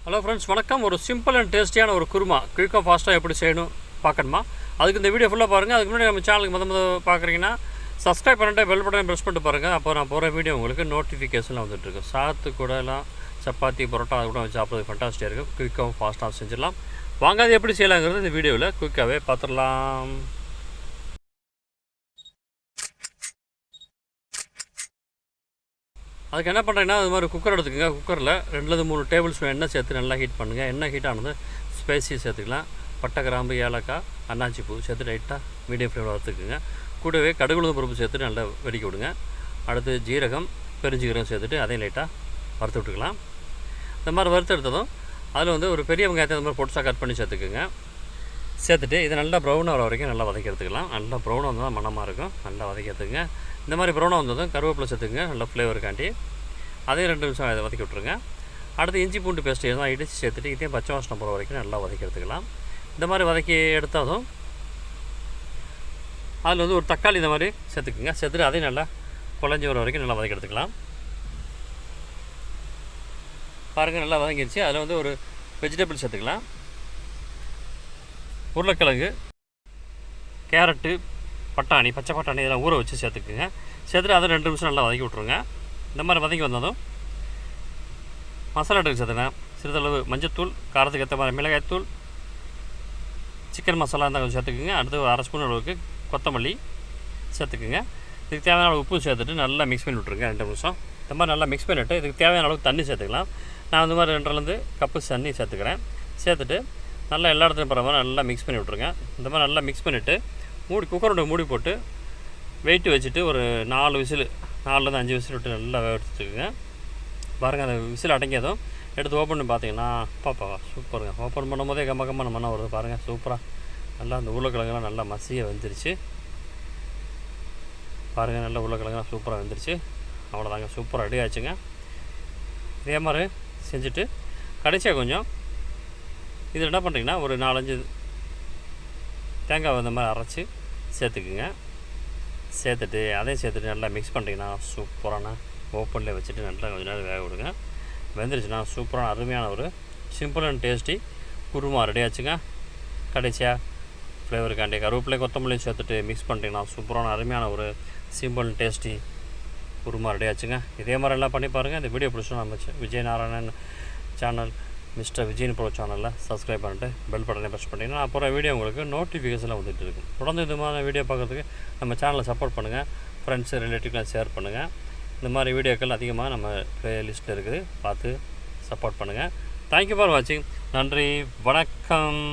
Hello friends, வணக்கம். ஒரு simple and டேஸ்டியான ஒரு குருமா குயிக்காக ஃபாஸ்ட்டாக எப்படி செய்யணும் பார்க்கணுமா? அதுக்கு இந்த வீடியோ ஃபுல்லாக பாருங்கள். அதுக்கு முன்னாடி நம்ம சேனலுக்கு முத பார்க்குறீங்கன்னா சப்ஸ்கிரைப் பண்ணிட்டு பெல் பட்டனை ப்ரெஸ் பண்ணிட்டு பாருங்கள். அப்போ நான் போகிற வீடியோ உங்களுக்கு நோட்டிஃபிகேஷனில் வந்துட்டுருக்கும். சாத்து கூடலாம் சப்பாத்தி பரோட்டா அது கூட வச்சு சாப்பிட்றது ஃபண்டாஸ்டியாக இருக்கும். குயிக்காகவும் ஃபாஸ்ட்டாக செஞ்சிடலாம். வாங்க, அது எப்படி செய்யலாங்கிறது இந்த வீடியோவில் குயிக்காகவே பார்த்துடலாம். அதுக்கு என்ன பண்ணுறீங்கன்னா, அது மாதிரி குக்கர் எடுத்துக்கோங்க. குக்கரில் 2-3 டேபிள் ஸ்பூன் எண்ணெய் சேர்த்து நல்லா ஹீட் பண்ணுங்கள். எண்ணெய் ஹீட் ஆனது ஸ்பைசி சேர்த்துக்கலாம். பட்டை, கிராம்பு, ஏலக்காய், அன்னாச்சி பூ சேர்த்து லைட்டாக மீடியம் ஃப்ளேமில் வறுத்துக்குங்க. கூடவே கடுகுளுந்து பருப்பு சேர்த்துட்டு நல்லா வெடிக்க விடுங்க. அடுத்து ஜீரகம், பெருஞ்சீரகம் சேர்த்துட்டு அதையும் லைட்டாக வறுத்து விட்டுக்கலாம். இந்த மாதிரி வறுத்து எடுத்ததும் அதில் ஒரு பெரிய வெங்காயத்தை இந்த மாதிரி பொடிசாக கட் பண்ணி சேர்த்துக்குங்க. சேர்த்துட்டு இதை நல்லா ப்ரௌனாக வர வரைக்கும் நல்லா வதக்கி எடுத்துக்கலாம். நல்லா ப்ரௌனாக வந்தால் தான் மணமாக இருக்கும். நல்லா வதக்கி எடுத்துக்கங்க. இந்த மாதிரி ப்ரௌனாக வந்ததும் கருவேப்பிலை சேர்த்துக்குங்க. நல்லா ஃப்ளேவருக்காண்டி அதையும் 2 நிமிஷம் அதை வதக்கி விட்ருங்க. அடுத்து இஞ்சி பூண்டு பேஸ்ட்டு எல்லாம் இடித்து சேர்த்துட்டு இதையும் பச்சை வாசனை போகிற வரைக்கும் நல்லா வதக்கி எடுத்துக்கலாம். இந்த மாதிரி வதக்கி எடுத்ததும் அதில் ஒரு தக்காளி இந்த மாதிரி சேர்த்துக்குங்க. சேர்த்துட்டு அதையும் நல்லா குழஞ்சி வர வரைக்கும் நல்லா வதக்கி எடுத்துக்கலாம். பாருங்கள், நல்லா வதங்கிடுச்சு. அதில் ஒரு வெஜிடபிள் சேர்த்துக்கலாம். உருளைக்கிழங்கு, கேரட்டு, பட்டாணி, பச்சை பட்டாணி இதெல்லாம் ஊற வச்சு சேர்த்துக்குங்க. சேர்த்துட்டு அதை 2 நிமிஷம் நல்லா வதக்கி விட்ருங்க. இந்த மாதிரி வதக்கி வந்ததும் மசாலா ஐட்டம் சேர்த்துக்கலாம். சிறிதளவு மஞ்சத்தூள், காரத்துக்கு ஏற்ற மாதிரி மிளகாய்த்தூள், சிக்கன் மசாலா இருந்தால் கொஞ்சம் சேர்த்துக்குங்க. அடுத்து ஒரு 1/2 ஸ்பூன் அளவுக்கு கொத்தமல்லி சேர்த்துக்குங்க. இதுக்கு தேவையான அளவு உப்பு சேர்த்துட்டு நல்லா மிக்ஸ் பண்ணி விட்ருங்க 2 நிமிஷம். இந்த மாதிரி நல்லா மிக்ஸ் பண்ணிவிட்டு இதுக்கு தேவையான அளவுக்கு தண்ணி சேர்த்துக்கலாம். நான் இந்த மாதிரி 2 கப்பு தண்ணி சேர்த்துக்கிறேன். சேர்த்துட்டு நல்லா எல்லா இடத்துலையும் போகிற மாதிரி நல்லா மிக்ஸ் பண்ணி விட்ருங்க. இந்த மாதிரி நல்லா மிக்ஸ் பண்ணிவிட்டு குக்கரோட மூடி போட்டு வெயிட்டு வச்சுட்டு ஒரு 4 விசில் 4-5 விசில் விட்டு நல்லா எடுத்துக்குங்க. பாருங்கள், அந்த விசில் அடங்கியதும் எடுத்து ஓப்பன் பண்ணி பார்த்தீங்கன்னா பாப்பா சூப்பருங்க. ஓப்பன் பண்ணும் போதே கம்ம மண்ணை வருது பாருங்கள். சூப்பராக நல்லா அந்த உருளைக்கிழங்குலாம் நல்லா மசிய வெந்துருச்சு. பாருங்கள், நல்லா உருளைக்கிழங்குலாம் சூப்பராக வெந்துருச்சு. அவ்வளோதாங்க, சூப்பராக ரெடி ஆச்சுங்க. இதே மாதிரி செஞ்சுட்டு கடைசியாக கொஞ்சம் இதில் என்ன பண்ணுறீங்கன்னா ஒரு 4-5 தேங்காய் இந்த மாதிரி அரைச்சி சேர்த்துக்குங்க. சேர்த்துட்டு அதையும் சேர்த்துட்டு நல்லா மிக்ஸ் பண்ணிட்டீங்கன்னா சூப்பரான ஓப்பனில் வச்சுட்டு நல்லா கொஞ்சம் நேரம் வேக விடுங்க. வெந்துருச்சுன்னா சூப்பரான அருமையான ஒரு simple and tasty kurma ready ஆச்சுங்க. கடைசியாக ஃப்ளேவருக்காண்டி கருவேப்பிலை, கொத்தமல்லியும் சேர்த்துட்டு மிக்ஸ் பண்ணிட்டீங்கன்னா சூப்பரான அருமையான ஒரு simple and tasty kurma ready ஆச்சுங்க. இதே மாதிரி எல்லாம் பண்ணி பாருங்கள். இந்த வீடியோ பிடிச்சோம் நம்ம Vijay Narayanan channel mister Vijayan bro சேனலில் சப்ஸ்கிரைப் பண்ணிட்டு பெல் பட்டனை ப்ரெஸ் பண்ணிங்கன்னா அப்புறம் வீடியோ உங்களுக்கு நோட்டிஃபிகேஷனில் வந்துட்டு இருக்கும். தொடர்ந்து இந்த மாதிரி வீடியோ பார்க்குறதுக்கு நம்ம சேனலை சப்போர்ட் பண்ணுங்கள். ஃப்ரெண்ட்ஸு, ரிலேட்டிவ்லாம் ஷேர் பண்ணுங்கள். இந்த மாதிரி வீடியோக்கள் அதிகமாக நம்ம ப்ளேலிஸ்ட்டில் இருக்குது, பார்த்து சப்போர்ட் பண்ணுங்கள். தேங்க்யூ ஃபார் வாட்சிங். நன்றி, வணக்கம்.